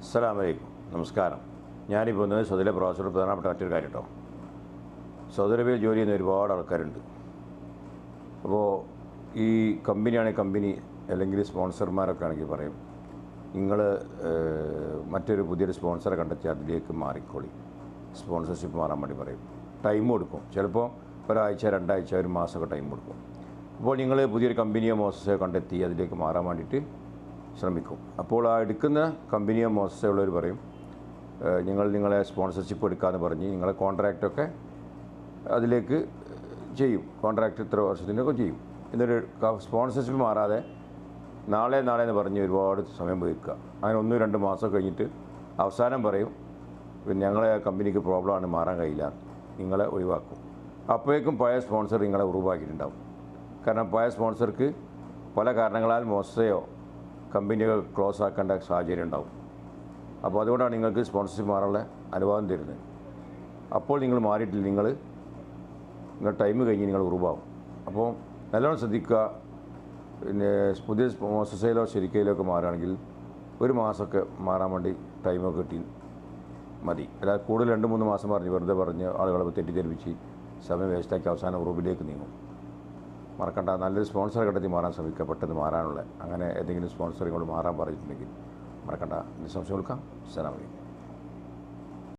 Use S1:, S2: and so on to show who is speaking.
S1: അസ്സലാമു അലൈക്കും. നമസ്കാരം. ഞാനിപ്പോൾ ഒന്ന് സൗദിയിലെ പ്രവാസികളുടെ പ്രധാനപ്പെട്ട മറ്റൊരു കാര്യം കേട്ടോ. സൗദി അറേബ്യയിൽ ജോലി ചെയ്യുന്ന ഒരുപാട് ആൾക്കാരുണ്ട്. അപ്പോൾ ഈ കമ്പനി അല്ലെങ്കിൽ സ്പോൺസർമാരൊക്കെ ആണെങ്കിൽ പറയും, നിങ്ങൾ മറ്റൊരു പുതിയൊരു സ്പോൺസറെ കണ്ടെത്തി അതിലേക്ക് മാറിക്കോളി, സ്പോൺസർഷിപ്പ് മാറാൻ വേണ്ടി പറയും. ടൈം കൊടുക്കും, ചിലപ്പോൾ ഒരാഴ്ച, രണ്ടാഴ്ച, ഒരു മാസമൊക്കെ ടൈം കൊടുക്കും. അപ്പോൾ നിങ്ങൾ പുതിയൊരു കമ്പനിയോ മോസസോ കണ്ടെത്തി അതിലേക്ക് മാറാൻ വേണ്ടിയിട്ട് ശ്രമിക്കും. അപ്പോൾ ആ എടുക്കുന്ന കമ്പനിയോ മോസസോ ഉള്ളവർ പറയും, നിങ്ങളെ സ്പോൺസർഷിപ്പ് എടുക്കാമെന്ന് പറഞ്ഞ് നിങ്ങളെ കോൺട്രാക്റ്റൊക്കെ അതിലേക്ക് ചെയ്യും. കോൺട്രാക്റ്റ് ഇത്ര വർഷത്തിനൊക്കെ ചെയ്യും. എന്നിട്ട് സ്പോൺസർഷിപ്പ് മാറാതെ നാളെ എന്ന് പറഞ്ഞ് ഒരുപാട് സമയം വയ്ക്കുക. അങ്ങനെ 1-2 മാസം കഴിഞ്ഞിട്ട് അവസാനം പറയും, പിന്നെ ഞങ്ങളെ കമ്പനിക്ക് പ്രോബ്ലമാണ്, മാറാൻ കഴിയില്ല, നിങ്ങളെ ഒഴിവാക്കും. അപ്പോഴേക്കും പഴയ സ്പോൺസർ നിങ്ങളെ ഉറവാക്കിയിട്ടുണ്ടാവും. കാരണം പഴയ സ്പോൺസർക്ക് പല കാരണങ്ങളാൽ മോസയോ കമ്പനിയോ ക്ലോസ് ആക്കേണ്ട സാഹചര്യം ഉണ്ടാവും. അപ്പോൾ അതുകൊണ്ടാണ് നിങ്ങൾക്ക് സ്പോൺസർഷിപ്പ് മാറാനുള്ള അനുവാദം തരുന്നത്. അപ്പോൾ നിങ്ങൾ മാറിയിട്ടില്ല, നിങ്ങൾ ടൈം കഴിഞ്ഞ് നിങ്ങൾ ഉറവാകും. അപ്പോൾ നല്ലോണം ശ്രദ്ധിക്കുക. പിന്നെ പുതിയ മോസസയിലോ ശരിക്കയിലോ ഒക്കെ മാറുകയാണെങ്കിൽ 1 മാസമൊക്കെ മാറാൻ വേണ്ടി ടൈമൊക്കെ കിട്ടി മതി. അല്ലാതെ കൂടുതൽ 2-3 മാസം വെറുതെ പറഞ്ഞ് ആളുകളെ തെറ്റിദ്ധരിപ്പിച്ച് സമയം വേസ്റ്റാക്കി അവസാനം ഉറവിലേക്ക് നീങ്ങും. മറക്കണ്ട, നല്ലൊരു സ്പോൺസറെ കണ്ടെത്തി മാറാൻ ശ്രമിക്കുക, പെട്ടെന്ന് മാറാനുള്ള. അങ്ങനെ ഏതെങ്കിലും സ്പോൺസർ ഇങ്ങോട്ട് മാറാൻ പറഞ്ഞിട്ടുണ്ടെങ്കിൽ മറക്കണ്ട, സംശയം കൊടുക്കാം. അസ്സലാമു അലൈക്കും.